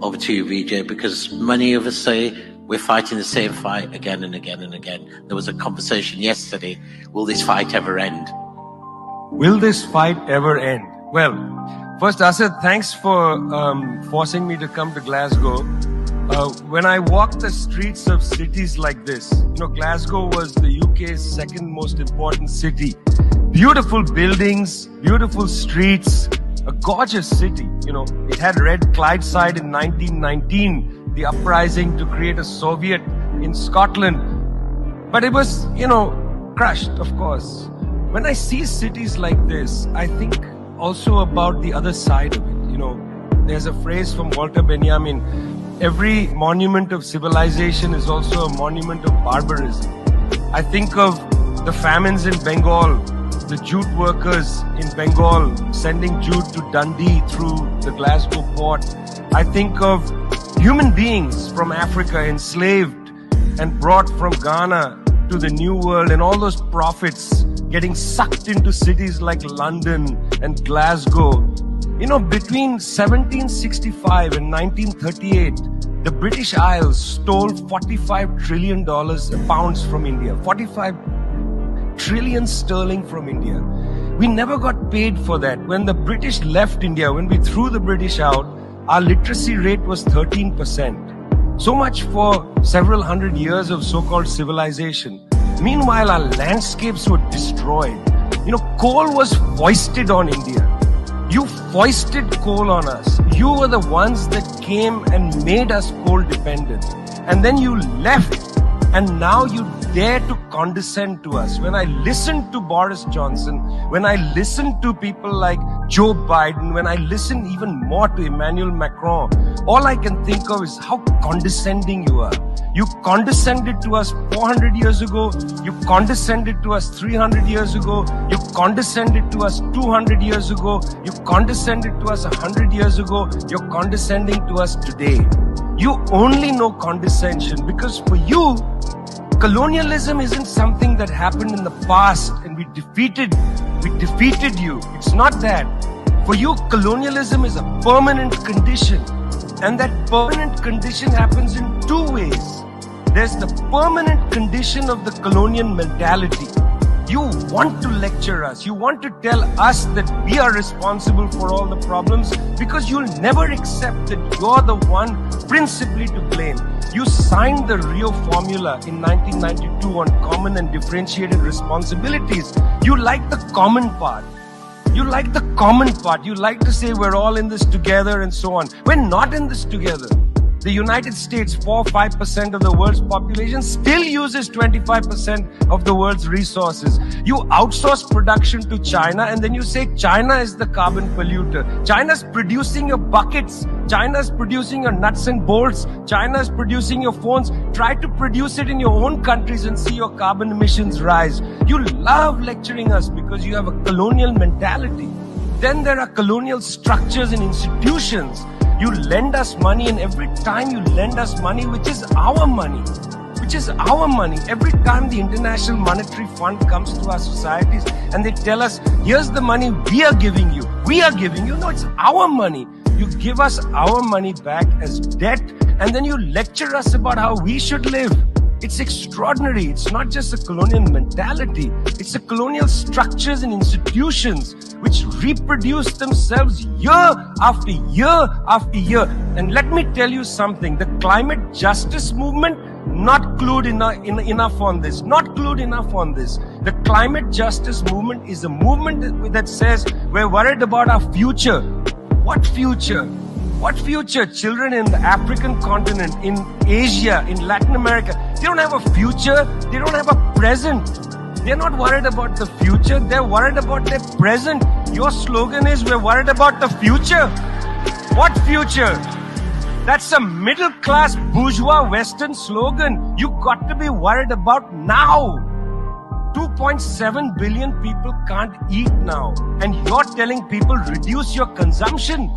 over to you, Vijay, because many of us say we're fighting the same fight again and again and again. There was a conversation yesterday, will this fight ever end? Will this fight ever end? Well, first, Asad, thanks for forcing me to come to Glasgow. When I walk the streets of cities like this, Glasgow was the UK's second most important city. Beautiful buildings, beautiful streets, a gorgeous city. It had Red Clydeside in 1919, the uprising to create a Soviet in Scotland. But it was, crushed, of course. When I see cities like this, I think also about the other side of it. There's a phrase from Walter Benjamin, every monument of civilization is also a monument of barbarism. I think of the famines in Bengal, the jute workers in Bengal sending jute to Dundee through the Glasgow port. I think of human beings from Africa enslaved and brought from Ghana to the New World, and all those prophets getting sucked into cities like London and Glasgow. Between 1765 and 1938, the British Isles stole $45 trillion pounds from India. 45 trillion sterling from India. We never got paid for that. When the British left India, when we threw the British out, our literacy rate was 13%. So much for several hundred years of so-called civilization. Meanwhile, our landscapes were destroyed. Coal was foisted on India. You foisted coal on us. You were the ones that came and made us coal dependent. And then you left. And now you dare to condescend to us. When I listen to Boris Johnson, when I listen to people like Joe Biden, when I listen even more to Emmanuel Macron, all I can think of is how condescending you are. You condescended to us 400 years ago. You condescended to us 300 years ago. You condescended to us 200 years ago. You condescended to us 100 years ago. You're condescending to us today. You only know condescension because for you, colonialism isn't something that happened in the past and we defeated you. It's not that. For you, colonialism is a permanent condition. And that permanent condition happens in two ways. There's the permanent condition of the colonial mentality. You want to lecture us. You want to tell us that we are responsible for all the problems because you'll never accept that you're the one principally to blame. You signed the Rio Formula in 1992 on common and differentiated responsibilities. You like the common part. You like the common part. You like to say we're all in this together and so on. We're not in this together. The United States, 4-5% of the world's population, still uses 25% of the world's resources. You outsource production to China and then you say China is the carbon polluter. China's producing your buckets. China's producing your nuts and bolts. China's producing your phones. Try to produce it in your own countries and see your carbon emissions rise. You love lecturing us because you have a colonial mentality. Then there are colonial structures and institutions. You lend us money, and every time you lend us money, which is our money, every time the International Monetary Fund comes to our societies and they tell us, here's the money we are giving you. No, it's our money. You give us our money back as debt, and then you lecture us about how we should live. It's extraordinary. It's not just a colonial mentality. It's a colonial structures and institutions which reproduce themselves year after year after year. And let me tell you something. The climate justice movement, not clued enough on this. The climate justice movement is a movement that says we're worried about our future. What future? What future? Children in the African continent, in Asia, in Latin America, they don't have a future. They don't have a present. They're not worried about the future. They're worried about their present. Your slogan is, we're worried about the future. What future? That's a middle-class bourgeois Western slogan. You got to be worried about now. 2.7 billion people can't eat now. And you're telling people, reduce your consumption.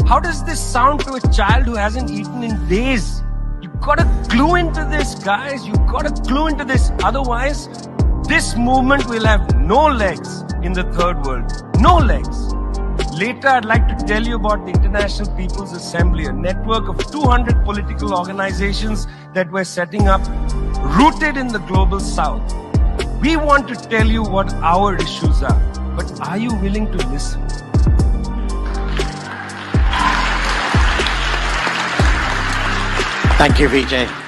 How does this sound to a child who hasn't eaten in days? You've got to clue into this, guys. You've got to clue into this. Otherwise, this movement will have no legs in the third world. No legs. Later, I'd like to tell you about the International People's Assembly, a network of 200 political organizations that we're setting up, rooted in the global south. We want to tell you what our issues are, but are you willing to listen? Thank you, Vijay.